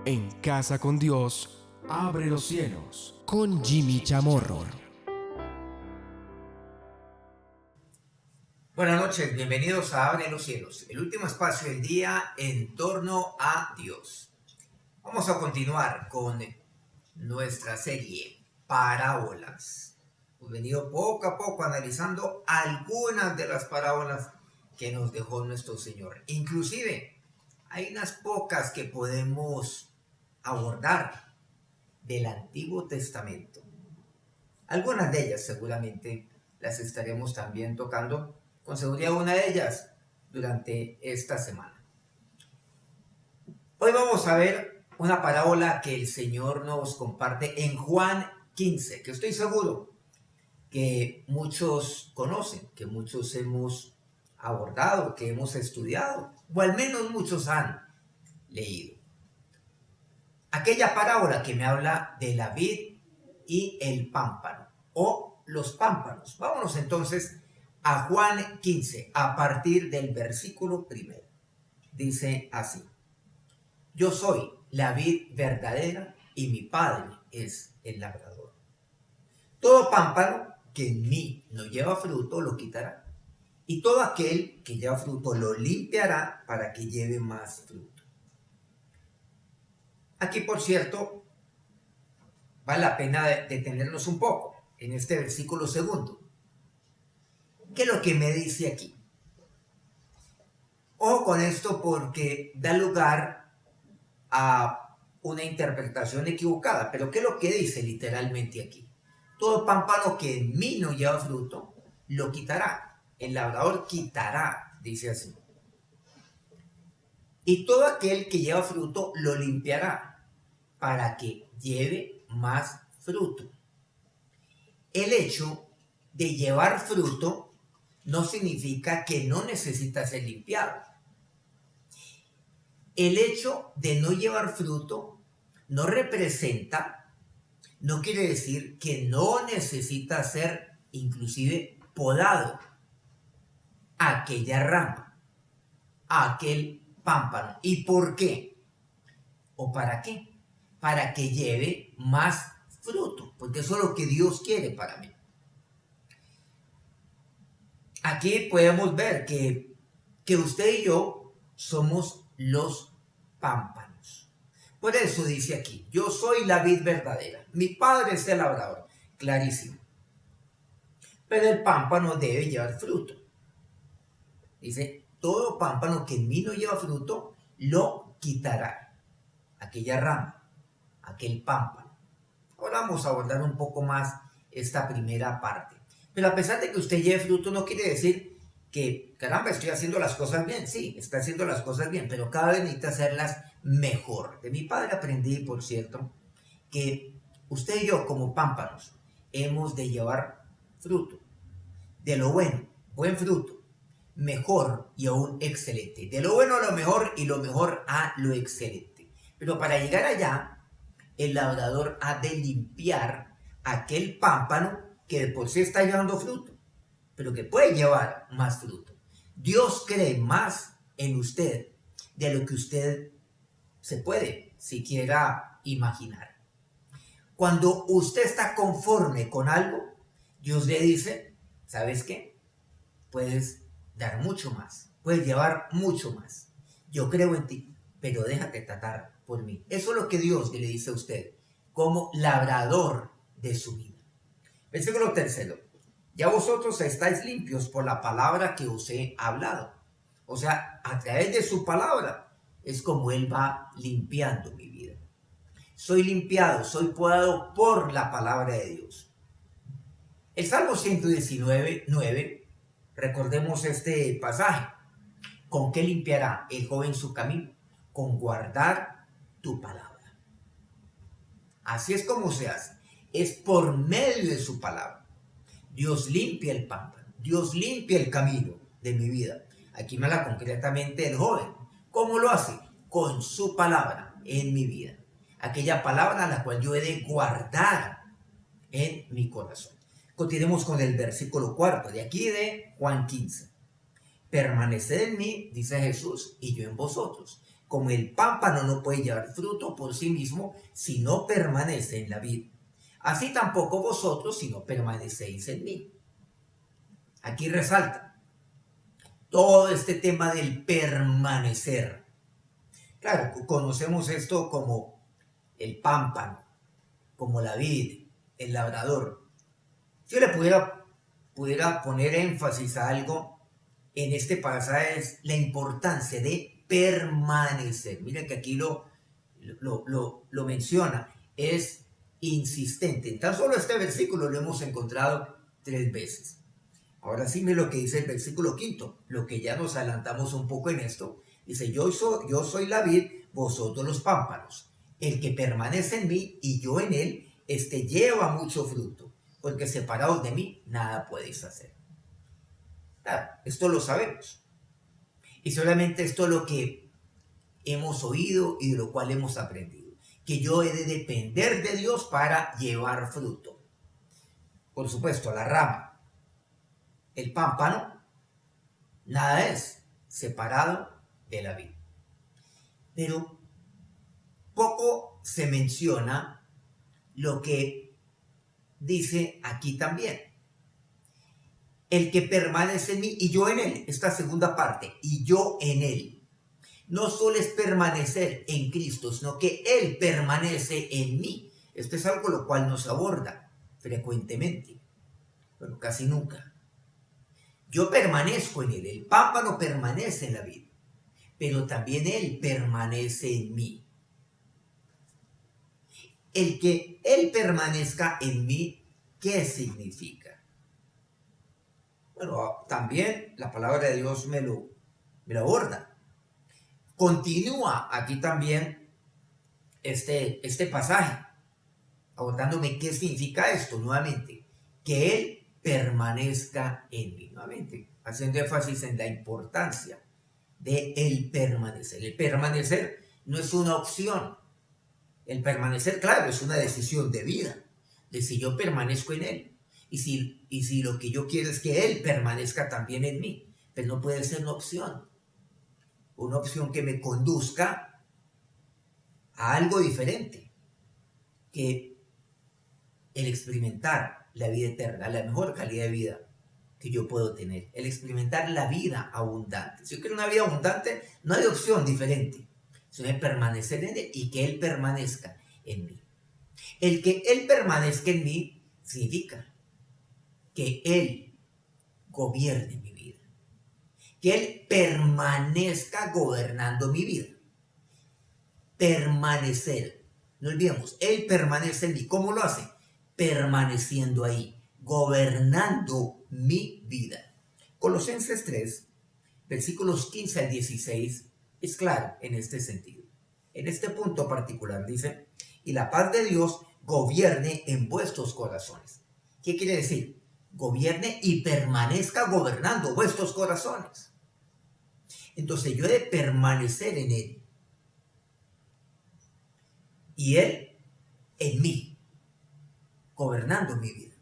En Casa con Dios, abre los cielos. Con Jimmy Chamorro. Buenas noches, bienvenidos a Abre los Cielos, el último espacio del día en torno a Dios. Vamos a continuar con nuestra serie Parábolas. Hemos venido poco a poco analizando algunas de las parábolas que nos dejó nuestro Señor. Inclusive, hay unas pocas que podemos abordar del Antiguo Testamento. Algunas de ellas seguramente las estaremos también tocando, con seguridad una de ellas durante esta semana. Hoy vamos a ver una parábola que el Señor nos comparte en Juan 15, que estoy seguro que muchos conocen, que muchos hemos abordado, que hemos estudiado, o al menos muchos han leído. Aquella parábola que me habla de la vid y el pámpano, o los pámpanos. Vámonos entonces a Juan 15, a partir del versículo 1. Dice así: Yo soy la vid verdadera y mi Padre es el labrador. Todo pámpano que en mí no lleva fruto lo quitará, y todo aquel que lleva fruto lo limpiará para que lleve más fruto. Aquí, por cierto, vale la pena detenernos un poco en este versículo 2. ¿Qué es lo que me dice aquí? Ojo con esto porque da lugar a una interpretación equivocada. Pero ¿qué es lo que dice literalmente aquí? Todo pámpano que en mí no lleva fruto, lo quitará. El labrador quitará, dice así. Y todo aquel que lleva fruto, lo limpiará, para que lleve más fruto. El hecho de llevar fruto no significa que no necesita ser limpiado. El hecho de no llevar fruto no representa, no quiere decir que no necesita ser inclusive podado aquella rama, aquel pámpano. ¿Y por qué? ¿O para qué? Para que lleve más fruto, porque eso es lo que Dios quiere para mí. Aquí podemos ver que usted y yo somos los pámpanos. Por eso dice aquí: yo soy la vid verdadera, mi Padre es el labrador. Clarísimo. Pero el pámpano debe llevar fruto. Dice: todo pámpano que en mí no lleva fruto, lo quitará. Aquella rama, aquel pámpano. Ahora vamos a abordar un poco más esta primera parte. Pero a pesar de que usted lleve fruto, no quiere decir que, caramba, estoy haciendo las cosas bien. Sí, está haciendo las cosas bien, pero cada vez necesita hacerlas mejor. De mi padre aprendí, por cierto, que usted y yo como pámpanos hemos de llevar fruto. De lo bueno, buen fruto, mejor y aún excelente. De lo bueno a lo mejor y lo mejor a lo excelente. Pero para llegar allá, el labrador ha de limpiar aquel pámpano que de por sí está llevando fruto, pero que puede llevar más fruto. Dios cree más en usted de lo que usted se puede siquiera imaginar. Cuando usted está conforme con algo, Dios le dice: ¿sabes qué? Puedes dar mucho más, puedes llevar mucho más. Yo creo en ti, pero déjate tratar por mí. Eso es lo que Dios le dice a usted como labrador de su vida. Versículo 3. Ya vosotros estáis limpios por la palabra que os he hablado. O sea, a través de su palabra es como Él va limpiando mi vida. Soy limpiado, soy podado por la palabra de Dios. El Salmo 119:9, recordemos este pasaje. ¿Con qué limpiará el joven su camino? Con guardar tu palabra. Así es como se hace. Es por medio de su palabra. Dios limpia el pámpano. Dios limpia el camino de mi vida. Aquí me habla concretamente el joven. ¿Cómo lo hace? Con su palabra en mi vida. Aquella palabra a la cual yo he de guardar en mi corazón. Continuemos con el versículo 4 de aquí de Juan 15. Permaneced en mí, dice Jesús, y yo en vosotros. como el pámpano no puede llevar fruto por sí mismo si no permanece en la vid, así tampoco vosotros si no permanecéis en mí. Aquí resalta todo este tema del permanecer. Claro, conocemos esto como el pámpano, como la vid, el labrador. Si yo le pudiera poner énfasis a algo en este pasaje es la importancia de permanecer. Miren que aquí lo menciona, es insistente. En tan solo este versículo lo hemos encontrado 3 veces. Ahora sí me lo que dice el versículo 5, lo que ya nos adelantamos un poco en esto. Dice, yo soy la vid, vosotros los pámpanos. El que permanece en mí y yo en él, lleva mucho fruto, porque separados de mí, nada podéis hacer. Claro, esto lo sabemos. Y solamente esto es lo que hemos oído y de lo cual hemos aprendido. Que yo he de depender de Dios para llevar fruto. Por supuesto, la rama, el pámpano, nada es separado de la vid. Pero poco se menciona lo que dice aquí también. El que permanece en mí y yo en él, esta segunda parte, y yo en él. No solo es permanecer en Cristo, sino que Él permanece en mí. Esto es algo lo cual nos aborda frecuentemente, pero casi nunca. Yo permanezco en Él, el pámpano permanece en la vid, pero también Él permanece en mí. El que Él permanezca en mí, ¿qué significa? Bueno, también la palabra de Dios me lo aborda. Continúa aquí también este pasaje, abordándome qué significa esto nuevamente, que Él permanezca en mí, nuevamente, haciendo énfasis en la importancia de el permanecer. El permanecer no es una opción, el permanecer, claro, es una decisión de vida, de si yo permanezco en Él, y si lo que yo quiero es que Él permanezca también en mí, pero no puede ser una opción que me conduzca a algo diferente que el experimentar la vida eterna, la mejor calidad de vida que yo puedo tener, el experimentar la vida abundante. Si yo quiero una vida abundante, no hay opción diferente, sino permanecer en Él y que Él permanezca en mí. El que Él permanezca en mí significa que Él gobierne mi vida, que Él permanezca gobernando mi vida. Permanecer, no olvidemos, Él permanece en mí. ¿Cómo lo hace? Permaneciendo ahí, gobernando mi vida. Colosenses 3, versículos 15 al 16, es claro en este sentido. En este punto particular dice, y la paz de Dios gobierne en vuestros corazones. ¿Qué quiere decir? Gobierne y permanezca gobernando vuestros corazones. Entonces yo he de permanecer en Él y Él en mí, gobernando mi vida,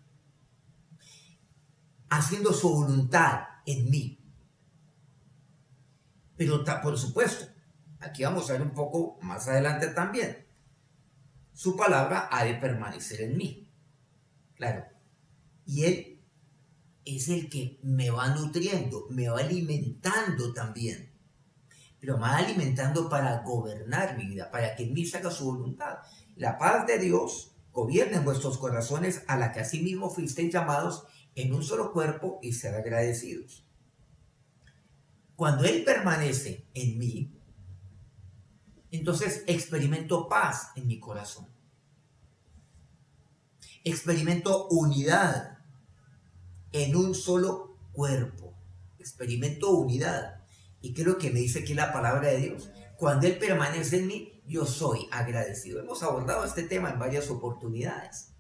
haciendo su voluntad en mí. Pero por supuesto, aquí vamos a ver un poco más adelante también, su palabra ha de permanecer en mí, claro, y Él es el que me va nutriendo, me va alimentando también, pero me va alimentando para gobernar mi vida, para que en mí se haga su voluntad. La paz de Dios gobierna en vuestros corazones, a la que asimismo fuisteis llamados en un solo cuerpo, y ser agradecidos. Cuando Él permanece en mí, entonces experimento paz en mi corazón. Experimento unidad en un solo cuerpo. Experimento unidad. ¿Y qué es lo que me dice aquí la palabra de Dios? Cuando Él permanece en mí, yo soy agradecido. Hemos abordado este tema en varias oportunidades.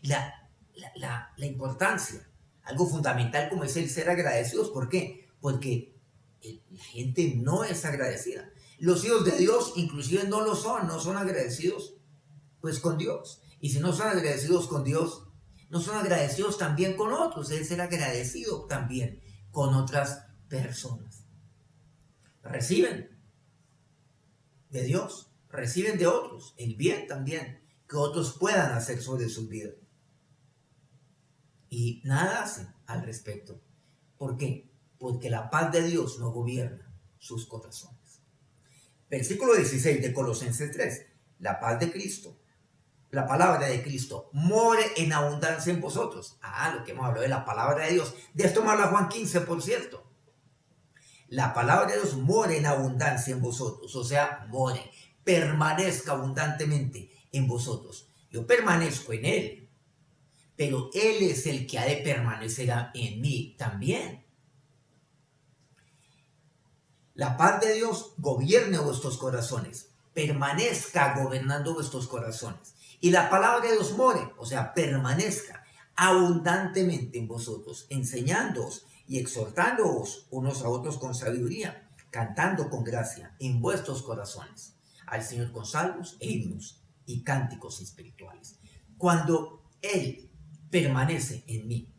La importancia, algo fundamental como es el ser agradecidos. ¿Por qué? Porque la gente no es agradecida. Los hijos de Dios inclusive no son agradecidos pues con Dios. Y si no son agradecidos con Dios, no son agradecidos también con otros. Deben ser agradecidos también con otras personas. Reciben de Dios, reciben de otros el bien también que otros puedan hacer sobre sus vidas. Y nada hacen al respecto. ¿Por qué? Porque la paz de Dios no gobierna sus corazones. Versículo 16 de Colosenses 3. La paz de Cristo, la palabra de Cristo, more en abundancia en vosotros. Lo que hemos hablado de la palabra de Dios. De esto me habla Juan 15, por cierto. La palabra de Dios more en abundancia en vosotros. O sea, more, permanezca abundantemente en vosotros. Yo permanezco en Él, pero Él es el que ha de permanecer en mí también. La paz de Dios gobierne vuestros corazones, permanezca gobernando vuestros corazones. Y la palabra de Dios more, o sea, permanezca abundantemente en vosotros, enseñándoos y exhortándoos unos a otros con sabiduría, cantando con gracia en vuestros corazones al Señor con salmos e himnos y cánticos espirituales. Cuando Él permanece en mí,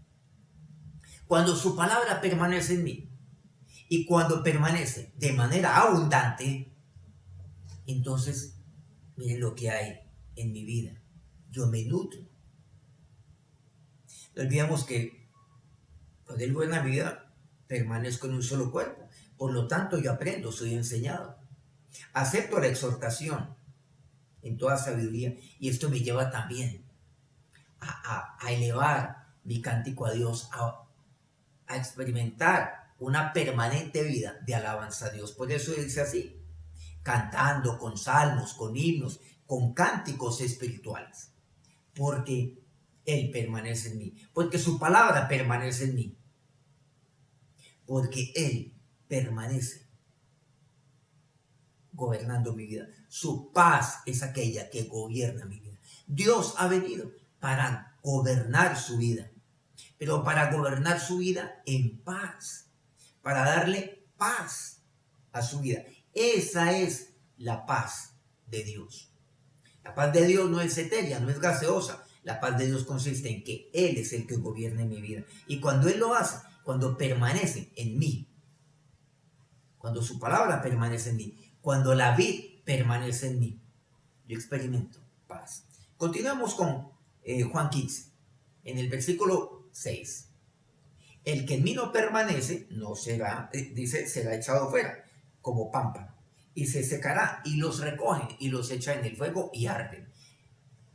cuando su palabra permanece en mí, y cuando permanece de manera abundante, entonces miren lo que hay en mi vida. Yo me nutro. No olvidemos que cuando Él buena vida, permanezco en un solo cuerpo. Por lo tanto, yo aprendo, soy enseñado. Acepto la exhortación en toda sabiduría. Y esto me lleva también a elevar mi cántico a Dios, a experimentar una permanente vida de alabanza a Dios. Por eso dice así, cantando con salmos, con himnos, con cánticos espirituales. Porque Él permanece en mí. Porque su palabra permanece en mí. Porque Él permanece gobernando mi vida. Su paz es aquella que gobierna mi vida. Dios ha venido para gobernar su vida, pero para gobernar su vida en paz, para darle paz a su vida. Esa es la paz de Dios. La paz de Dios no es etérea, no es gaseosa. La paz de Dios consiste en que Él es el que gobierna mi vida. Y cuando Él lo hace, cuando permanece en mí, cuando su palabra permanece en mí, cuando la vid permanece en mí, yo experimento paz. Continuamos con Juan 15, en el versículo 6. El que en mí no permanece, no será, dice, será echado fuera, como pámpano, y se secará, y los recogen, y los echa en el fuego, y arden.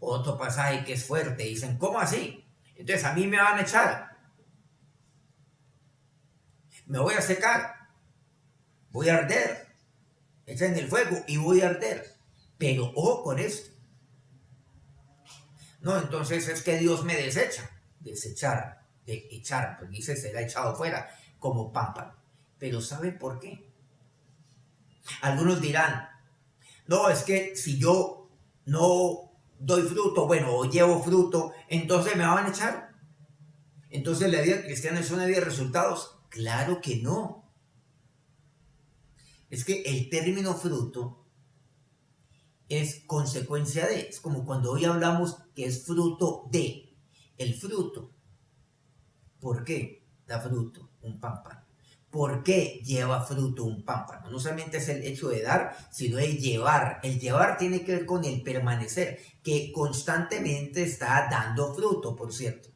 Otro pasaje que es fuerte, dicen, ¿cómo así? Entonces a mí me van a echar, me voy a secar, voy a arder, echa en el fuego, y voy a arder. Pero ojo con esto. No, entonces es que Dios me desecha, desechar, de echar, pues dice, será echado fuera como pámpano. Pero ¿sabe por qué? Algunos dirán, no, es que si yo no doy fruto, bueno, o llevo fruto, entonces me van a echar. Entonces la vida cristiana es una vida de resultados. Claro que no. Es que el término fruto es consecuencia de, es como cuando hoy hablamos que es fruto de, el fruto. ¿Por qué da fruto un pámpano? ¿Por qué lleva fruto un pámpano? No solamente es el hecho de dar, sino de llevar. El llevar tiene que ver con el permanecer, que constantemente está dando fruto, por cierto.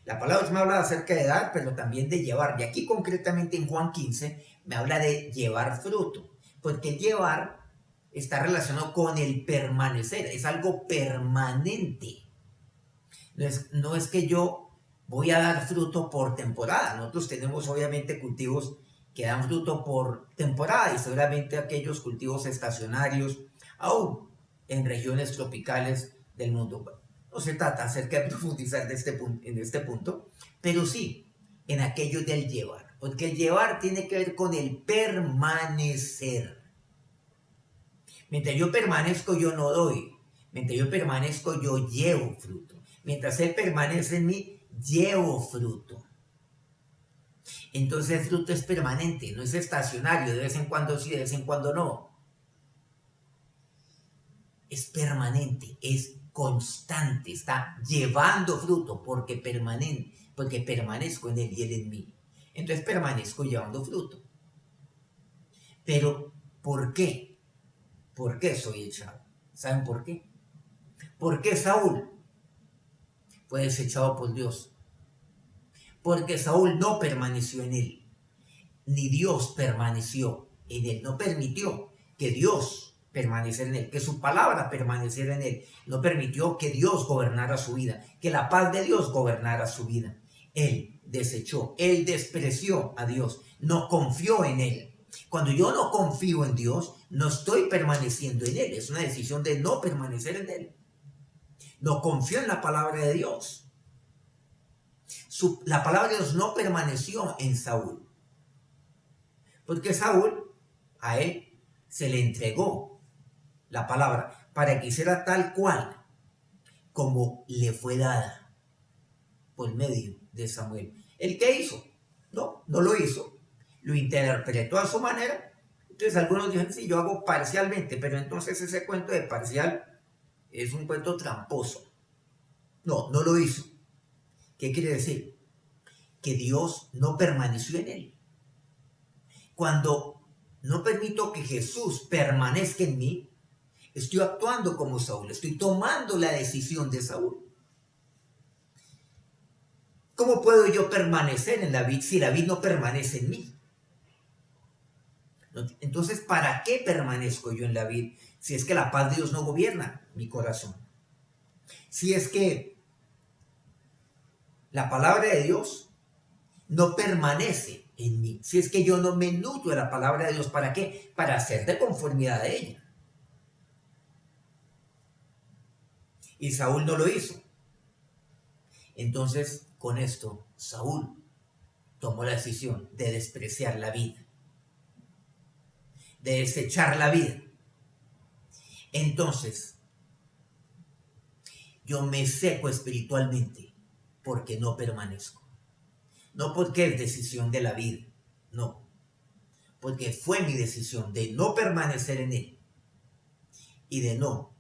La palabra me habla acerca de dar, pero también de llevar. Y aquí concretamente en Juan 15 me habla de llevar fruto, porque llevar está relacionado con el permanecer, es algo permanente. No es que yo voy a dar fruto por temporada. Nosotros tenemos obviamente cultivos que dan fruto por temporada y seguramente aquellos cultivos estacionarios, aún en regiones tropicales del mundo. No se trata acerca de profundizar en este punto, pero sí en aquello del llevar, porque el llevar tiene que ver con el permanecer. Mientras yo permanezco, yo no doy. Mientras yo permanezco, yo llevo fruto. Mientras Él permanece en mí, llevo fruto. Entonces el fruto es permanente, no es estacionario, de vez en cuando sí, de vez en cuando no. Es permanente, es constante, está llevando fruto porque permanezco en Él y Él en mí. Entonces permanezco llevando fruto. Pero, ¿por qué? ¿Por qué soy echado? ¿Saben por qué? ¿Por qué Saúl fue desechado por Dios? Porque Saúl no permaneció en él, ni Dios permaneció en él, no permitió que Dios permaneciera en él, que su palabra permaneciera en él, no permitió que Dios gobernara su vida, que la paz de Dios gobernara su vida. Él desechó, él despreció a Dios, no confió en él. Cuando yo no confío en Dios, no estoy permaneciendo en él, es una decisión de no permanecer en él. No confío en la palabra de Dios. La palabra de Dios no permaneció en Saúl, porque Saúl, a él se le entregó la palabra para que hiciera tal cual como le fue dada por medio de Samuel. ¿El qué hizo? No lo hizo. Lo interpretó a su manera. Entonces algunos dicen, sí, yo hago parcialmente, pero entonces ese cuento de parcial es un cuento tramposo. No lo hizo. ¿Qué quiere decir? Que Dios no permaneció en él. Cuando no permito que Jesús permanezca en mí, estoy actuando como Saúl, estoy tomando la decisión de Saúl. ¿Cómo puedo yo permanecer en la vid si la vid no permanece en mí? Entonces, ¿para qué permanezco yo en la vid si es que la paz de Dios no gobierna mi corazón? Si es que la palabra de Dios no permanece en mí, si es que yo no me nutro de la palabra de Dios, ¿para qué? Para hacer de conformidad a ella. Y Saúl no lo hizo. Entonces, con esto, Saúl tomó la decisión de despreciar la vida, de desechar la vida. Entonces, yo me seco espiritualmente porque no permanezco. No porque es decisión de la vida, no. Porque fue mi decisión de no permanecer en él y de no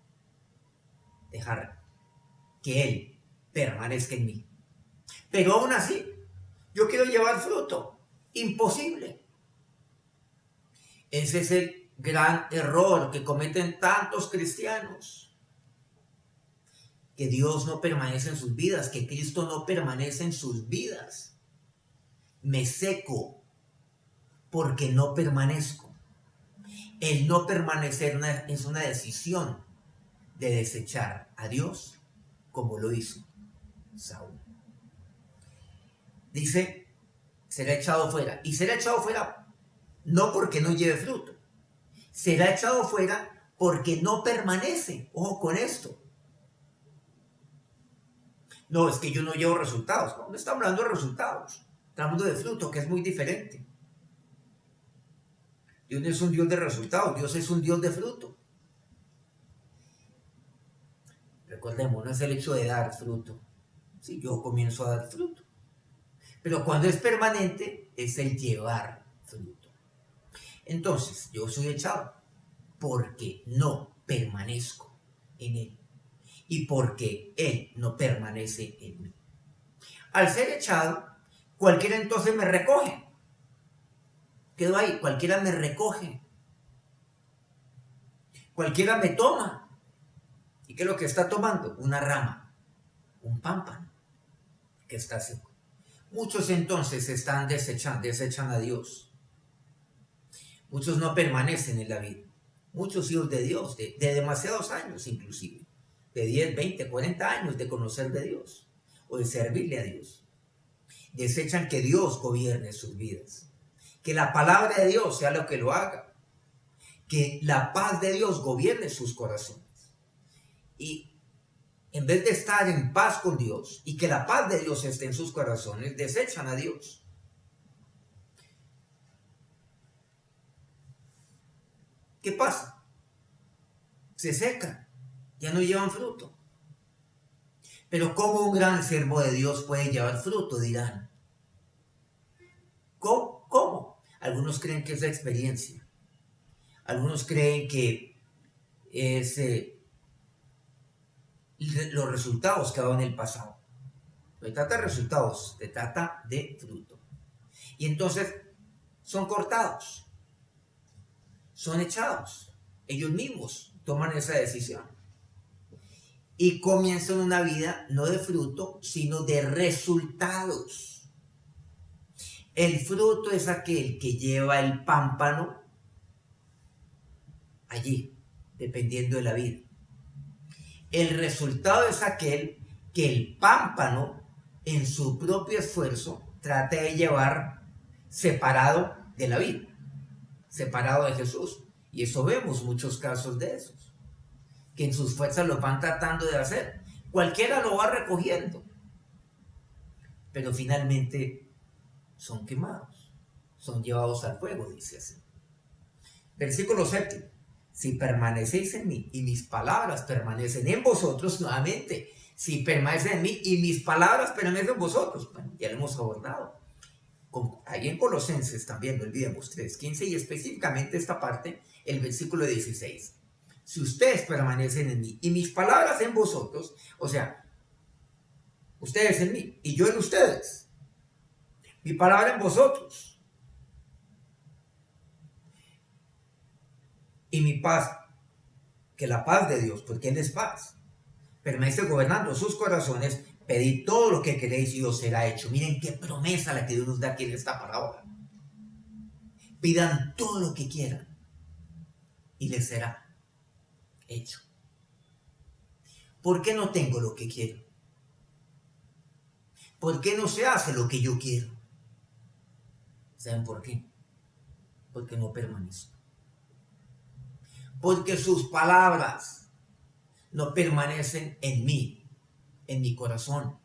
dejar que él permanezca en mí. Pero aún así, yo quiero llevar fruto. Imposible. Ese es el gran error que cometen tantos cristianos. Que Dios no permanece en sus vidas, que Cristo no permanece en sus vidas. Me seco porque no permanezco. El no permanecer es una decisión de desechar a Dios como lo hizo Saúl. Dice, será echado fuera. Y será echado fuera no porque no lleve fruto. Será echado fuera porque no permanece. Ojo con esto. No, es que yo no llevo resultados. No estamos hablando de resultados. Estamos hablando de fruto, que es muy diferente. Dios no es un Dios de resultados, Dios es un Dios de fruto. Recordemos, no es el hecho de dar fruto. Si yo comienzo a dar fruto. Pero cuando es permanente, es el llevar fruto. Entonces, yo soy echado porque no permanezco en él. Y porque él no permanece en mí. Al ser echado, cualquiera entonces me recoge. Quedo ahí, cualquiera me recoge. Cualquiera me toma. ¿Y qué es lo que está tomando? Una rama, un pámpano que está seco. Muchos entonces desechan a Dios. Muchos no permanecen en la vida. Muchos hijos de Dios, de demasiados años inclusive, de 10, 20, 40 años de conocer de Dios o de servirle a Dios. Desechan que Dios gobierne sus vidas. Que la palabra de Dios sea lo que lo haga. Que la paz de Dios gobierne sus corazones. Y en vez de estar en paz con Dios y que la paz de Dios esté en sus corazones, desechan a Dios. ¿Qué pasa? Se secan, ya no llevan fruto. Pero ¿cómo un gran siervo de Dios puede llevar fruto? Dirán. ¿Cómo? Algunos creen que es la experiencia. Algunos creen que es los resultados que ha dado en el pasado. No se trata de resultados, se trata de fruto. Y entonces son cortados, son echados. Ellos mismos toman esa decisión. Y comienzan una vida no de fruto, sino de resultados. El fruto es aquel que lleva el pámpano allí, dependiendo de la vida. El resultado es aquel que el pámpano, en su propio esfuerzo, trata de llevar separado de la vida, separado de Jesús. Y eso vemos muchos casos de esos, que en sus fuerzas lo van tratando de hacer. Cualquiera lo va recogiendo, pero finalmente son quemados, son llevados al fuego, dice así. Versículo 7. Si permanecéis en mí y mis palabras permanecen en vosotros, nuevamente, si permanecen en mí y mis palabras permanecen en vosotros, bueno, ya lo hemos abordado. Ahí en Colosenses también, no olvidemos, 3:15 y específicamente esta parte, el versículo 16. Si ustedes permanecen en mí y mis palabras en vosotros, o sea, ustedes en mí y yo en ustedes, mi palabra en vosotros, y mi paz, que la paz de Dios, porque Él es paz, permanece gobernando sus corazones, pedid todo lo que queréis y os será hecho. Miren qué promesa la que Dios nos da aquí en esta parábola. Pidan todo lo que quieran y les será hecho. ¿Por qué no tengo lo que quiero? ¿Por qué no se hace lo que yo quiero? ¿Saben por qué? Porque no permanezco. Porque sus palabras no permanecen en mí, en mi corazón.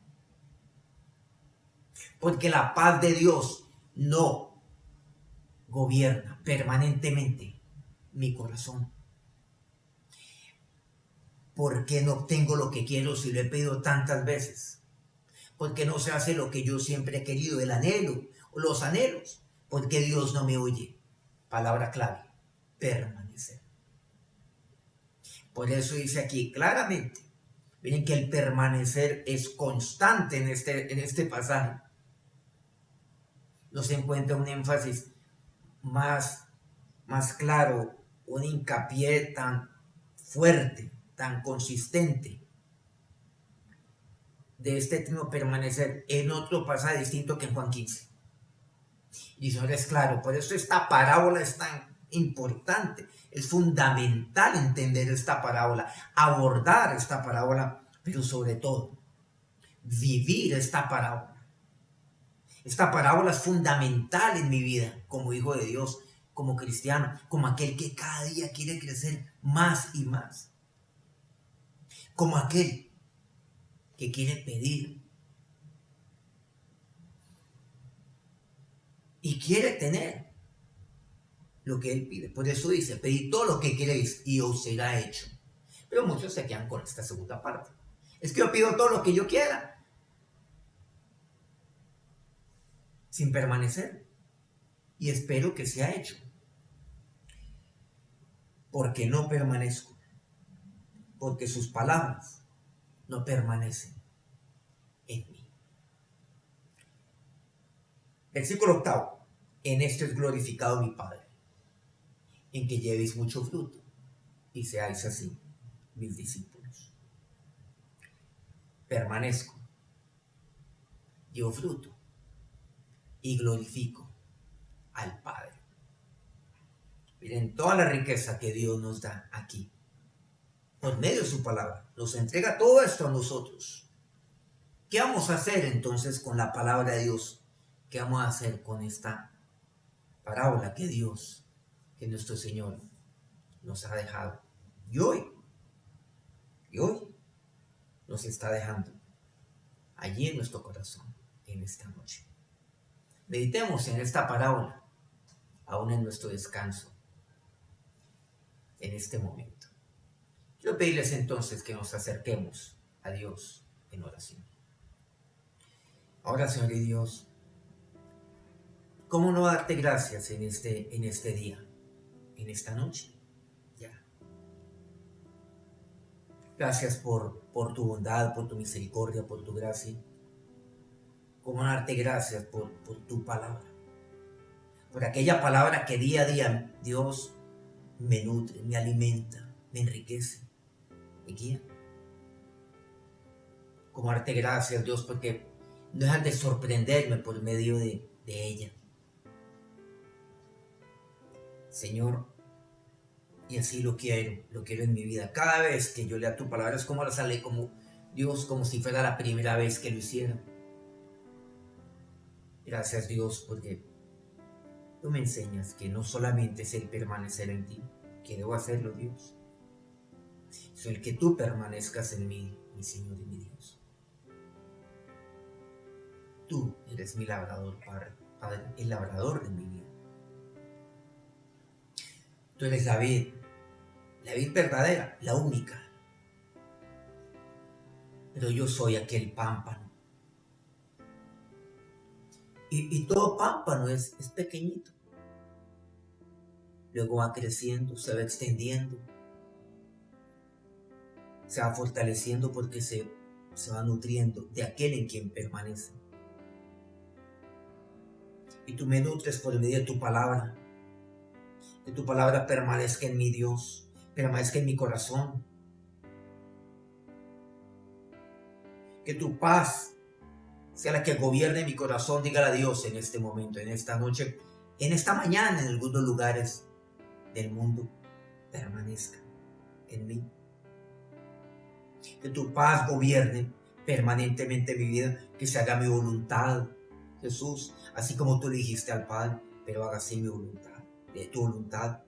Porque la paz de Dios no gobierna permanentemente mi corazón. ¿Por qué no obtengo lo que quiero si lo he pedido tantas veces? ¿Por qué no se hace lo que yo siempre he querido, el anhelo o los anhelos? Porque Dios no me oye. Palabra clave, permanecer. Por eso dice aquí claramente, miren que el permanecer es constante en este pasaje. No se encuentra un énfasis más claro, un hincapié tan fuerte, tan consistente de este término permanecer en otro pasaje distinto que en Juan 15. Y eso es claro, por eso esta parábola es tan importante. Es fundamental entender esta parábola, abordar esta parábola, pero sobre todo, vivir esta parábola. Esta parábola es fundamental en mi vida como hijo de Dios, como cristiano, como aquel que cada día quiere crecer más y más. Como aquel que quiere pedir y quiere tener lo que él pide. Por eso dice, pedid todo lo que queréis y os será hecho. Pero muchos se quedan con esta segunda parte. Es que yo pido todo lo que yo quiera, sin permanecer, y espero que sea hecho. Porque no permanezco, porque sus palabras no permanecen en mí. Versículo 8. En esto es glorificado mi Padre, en que llevéis mucho fruto y seáis así mis discípulos. Permanezco, llevo fruto y glorifico al Padre. Miren toda la riqueza que Dios nos da aquí, por medio de su palabra. Nos entrega todo esto a nosotros. ¿Qué vamos a hacer entonces con la palabra de Dios? ¿Qué vamos a hacer con esta parábola que Dios, que nuestro Señor nos ha dejado? Y hoy nos está dejando allí en nuestro corazón, en esta noche. Meditemos en esta parábola, aún en nuestro descanso, en este momento. Quiero pedirles entonces que nos acerquemos a Dios en oración. Ahora, Señor y Dios, ¿cómo no darte gracias en este día, en esta noche? Ya. Gracias por tu bondad, por tu misericordia, por tu gracia. ¿Cómo no darte gracias por tu palabra? Por aquella palabra que día a día, Dios, me nutre, me alimenta, me enriquece, me guía. Como darte gracias, Dios, porque no dejan de sorprenderme por medio de ella. Señor, y así lo quiero en mi vida. Cada vez que yo lea tu palabra es como la sale, como Dios, como si fuera la primera vez que lo hiciera. Gracias, Dios, porque tú me enseñas que no solamente es el permanecer en ti, que debo hacerlo, Dios, sino el que tú permanezcas en mí, mi Señor y mi Dios. Tú eres mi labrador, Padre, el labrador de mi vida. Tú eres la vid verdadera, la única. Pero yo soy aquel pámpano. Y todo pámpano es pequeñito. Luego va creciendo, se va extendiendo, se va fortaleciendo porque se va nutriendo de aquel en quien permanece. Y tú me nutres por medio de tu palabra. Que tu palabra permanezca en mi Dios, permanezca en mi corazón. Que tu paz sea la que gobierne mi corazón. Dígale a Dios en este momento, en esta noche, en esta mañana, en algunos lugares del mundo, permanezca en mí. Que tu paz gobierne permanentemente mi vida, que se haga mi voluntad, Jesús, así como tú le dijiste al Padre, pero hágase mi voluntad, de tu voluntad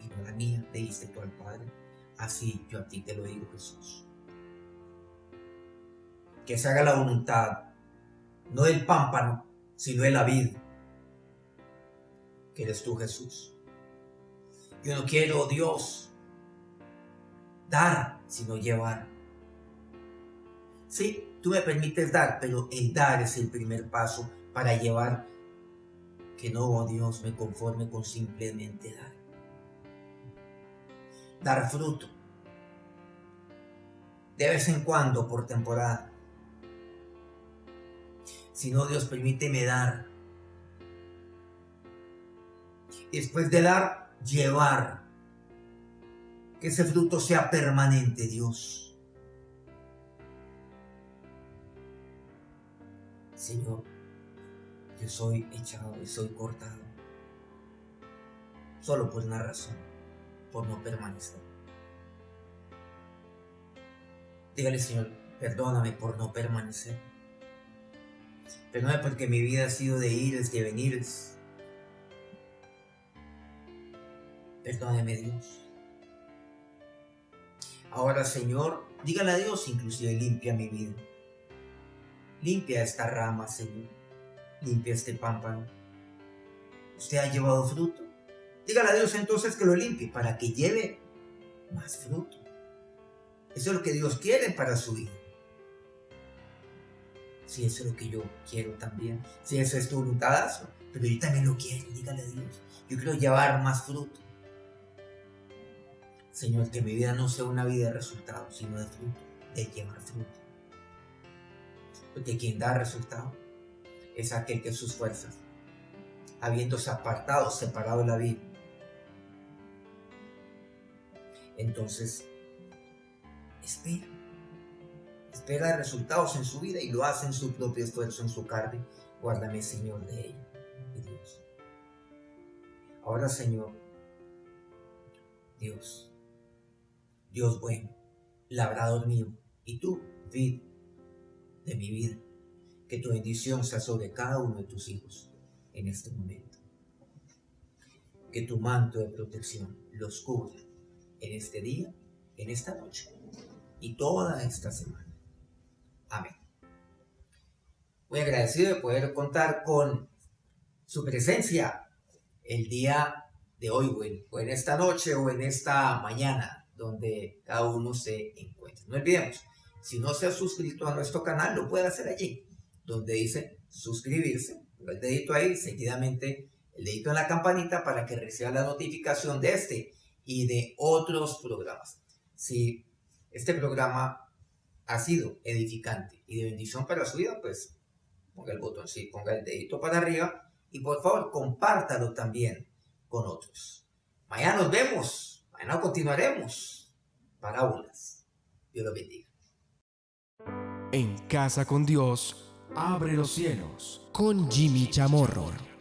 y no la mía, le dijiste tú al Padre, así yo a ti te lo digo, Jesús. Que se haga la voluntad, no del pámpano, sino de la vid, que eres tú, Jesús. Yo no quiero, Dios, dar, sino llevar. Sí, tú me permites dar, pero el dar es el primer paso para llevar. Que no, oh Dios, me conforme con simplemente dar. Dar fruto. De vez en cuando, por temporada. Si no, Dios, permíteme dar. Y después de dar, llevar. Que ese fruto sea permanente, Dios. Señor, yo soy echado y soy cortado. Solo por una razón, por no permanecer. Dígale, Señor, perdóname por no permanecer. Perdóname porque mi vida ha sido de ires, de venires. Perdóname, Dios. Ahora, Señor, dígale a Dios, inclusive limpia mi vida. Limpia esta rama, Señor. Limpia este pámpano. ¿Usted ha llevado fruto? Dígale a Dios entonces que lo limpie para que lleve más fruto. Eso es lo que Dios quiere para su vida. Si eso es lo que yo quiero también. Si eso es tu voluntad, pero yo también lo quiero. Dígale a Dios. Yo quiero llevar más fruto. Señor, que mi vida no sea una vida de resultados, sino de fruto, de llevar fruto. Porque quien da resultado es aquel que sus fuerzas, habiéndose apartado, separado de la vida, entonces espera resultados en su vida y lo hace en su propio esfuerzo, en su carne. Guárdame, Señor, de ella, mi Dios. Ahora, Señor, Dios bueno, labrador mío, y tú, vid de mi vida, que tu bendición sea sobre cada uno de tus hijos en este momento. Que tu manto de protección los cubra en este día, en esta noche y toda esta semana. Amén. Muy agradecido de poder contar con su presencia el día de hoy, o en esta noche o en esta mañana, donde cada uno se encuentra. No olvidemos, si no se ha suscrito a nuestro canal, lo puede hacer allí, donde dice suscribirse, el dedito ahí, seguidamente el dedito en la campanita para que reciba la notificación de este y de otros programas. Si este programa ha sido edificante y de bendición para su vida, pues ponga el botón, sí, ponga el dedito para arriba y por favor compártalo también con otros. Mañana nos vemos. Mañana continuaremos. Parábolas. Dios los bendiga. En Casa con Dios, abre los cielos. Con Jimmy Chamorro.